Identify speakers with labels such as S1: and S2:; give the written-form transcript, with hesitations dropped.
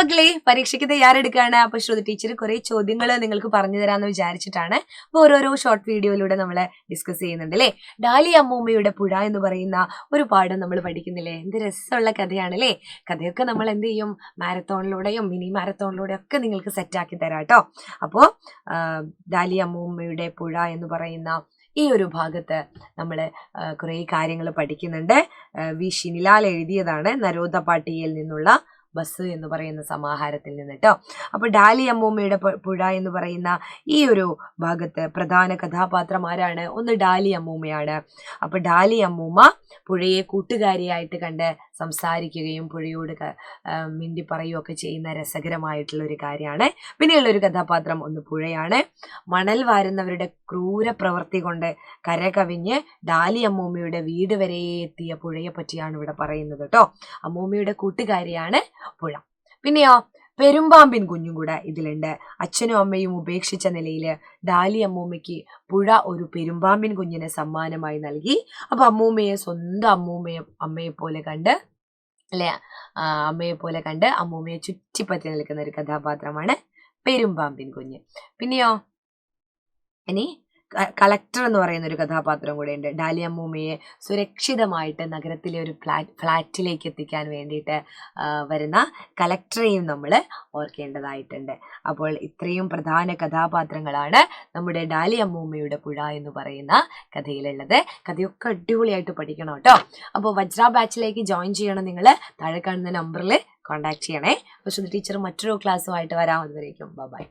S1: മക്കളെ പരീക്ഷയ്ക്ക് തയ്യാറെടുക്കുകയാണ്. അപ്പൊ ശ്രുതി ടീച്ചർ കുറെ ചോദ്യങ്ങൾ നിങ്ങൾക്ക് പറഞ്ഞു തരാമെന്ന് വിചാരിച്ചിട്ടാണ് ഓരോരോ ഷോർട്ട് വീഡിയോയിലൂടെ നമ്മൾ ഡിസ്കസ് ചെയ്യുന്നുണ്ട് അല്ലേ. ഡാലി അമ്മൂമ്മയുടെ പുഴ എന്ന് പറയുന്ന ഒരു പാഠം നമ്മൾ പഠിക്കുന്നില്ലേ. എന്ത് രസമുള്ള കഥയാണ് അല്ലേ. കഥയൊക്കെ നമ്മൾ എന്ത് ചെയ്യും, മാരത്തോണിലൂടെയും മിനി മാരത്തോണിലൂടെയും ഒക്കെ നിങ്ങൾക്ക് സെറ്റാക്കി തരാം കേട്ടോ. അപ്പോ ഡാലി അമ്മൂമ്മയുടെ പുഴ എന്ന് പറയുന്ന ഈ ഒരു ഭാഗത്ത് നമ്മൾ കുറേ കാര്യങ്ങൾ പഠിക്കുന്നുണ്ട്. വി ഷിനിലാൽ എഴുതിയതാണ്, നരോദ പാട്ടിയയിൽ നിന്നുള്ള ബസ് എന്ന് പറയുന്ന സമാഹാരത്തിൽ നിന്ന് കേട്ടോ. അപ്പൊ ഡാലി അമ്മൂമ്മയുടെ പുഴ എന്ന് പറയുന്ന ഈ ഒരു ഭാഗത്ത് പ്രധാന കഥാപാത്രം ആരാണ്? ഒന്ന് ഡാലി അമ്മൂമ്മയാണ്. അപ്പൊ ഡാലി അമ്മൂമ്മ പുഴയെ കൂട്ടുകാരിയായിട്ട് കണ്ട് സംസാരിക്കുകയും പുഴയോട് മിണ്ടി പറയുകയൊക്കെ ചെയ്യുന്ന രസകരമായിട്ടുള്ള ഒരു കാര്യമാണ്. പിന്നെയുള്ള ഒരു കഥാപാത്രം ഒന്ന് പുഴയാണ്. മണൽ വാരുന്നവരുടെ ക്രൂര പ്രവൃത്തി കൊണ്ട് കരകവിഞ്ഞ് ഡാലി അമ്മൂമ്മയുടെ വീട് വരെ എത്തിയ പുഴയെ പറ്റിയാണ് ഇവിടെ പറയുന്നത് കേട്ടോ. അമ്മൂമ്മയുടെ കൂട്ടുകാരിയാണ് പുഴ. പിന്നെയോ പെരുമ്പാമ്പിൻ കുഞ്ഞും കൂടെ ഇതിലുണ്ട്. അച്ഛനും അമ്മയും ഉപേക്ഷിച്ച നിലയിൽ ഡാലി അമ്മൂമ്മയ്ക്ക് പുഴ ഒരു പെരുമ്പാമ്പിൻ കുഞ്ഞിനെ സമ്മാനമായി നൽകി. അപ്പൊ അമ്മൂമ്മയെ സ്വന്തം അമ്മയെ പോലെ കണ്ട് അല്ലെ, അമ്മയെ പോലെ കണ്ട് അമ്മൂമ്മയെ ചുറ്റിപ്പറ്റി നിൽക്കുന്ന ഒരു കഥാപാത്രമാണ് പെരുമ്പാമ്പിൻ കുഞ്ഞ്. പിന്നെയോ ഇനി കളക്ടർ എന്ന് പറയുന്ന ഒരു കഥാപാത്രം കൂടെ ഉണ്ട്. ഡാലി അമ്മൂമ്മയെ സുരക്ഷിതമായിട്ട് നഗരത്തിലെ ഒരു ഫ്ലാറ്റിലേക്ക് എത്തിക്കാൻ വേണ്ടിയിട്ട് വരുന്ന കളക്ടറെയും നമ്മൾ ഓർക്കേണ്ടതായിട്ടുണ്ട്. അപ്പോൾ ഇത്രയും പ്രധാന കഥാപാത്രങ്ങളാണ് നമ്മുടെ ഡാലി അമ്മൂമ്മയുടെ പുഴ എന്ന് പറയുന്ന കഥയിലുള്ളത്. കഥയൊക്കെ അടിപൊളിയായിട്ട് പഠിക്കണം കേട്ടോ. അപ്പോൾ വജ്ര ബാച്ചിലേക്ക് ജോയിൻ ചെയ്യണം നിങ്ങൾ. താഴെ കാണുന്ന നമ്പറിൽ കോൺടാക്ട് ചെയ്യണേ. അപ്പോൾ ശ്രുതി ടീച്ചർ മറ്റൊരു ക്ലാസ്സുമായിട്ട് വരാം. അതുവരേക്കും ബൈ.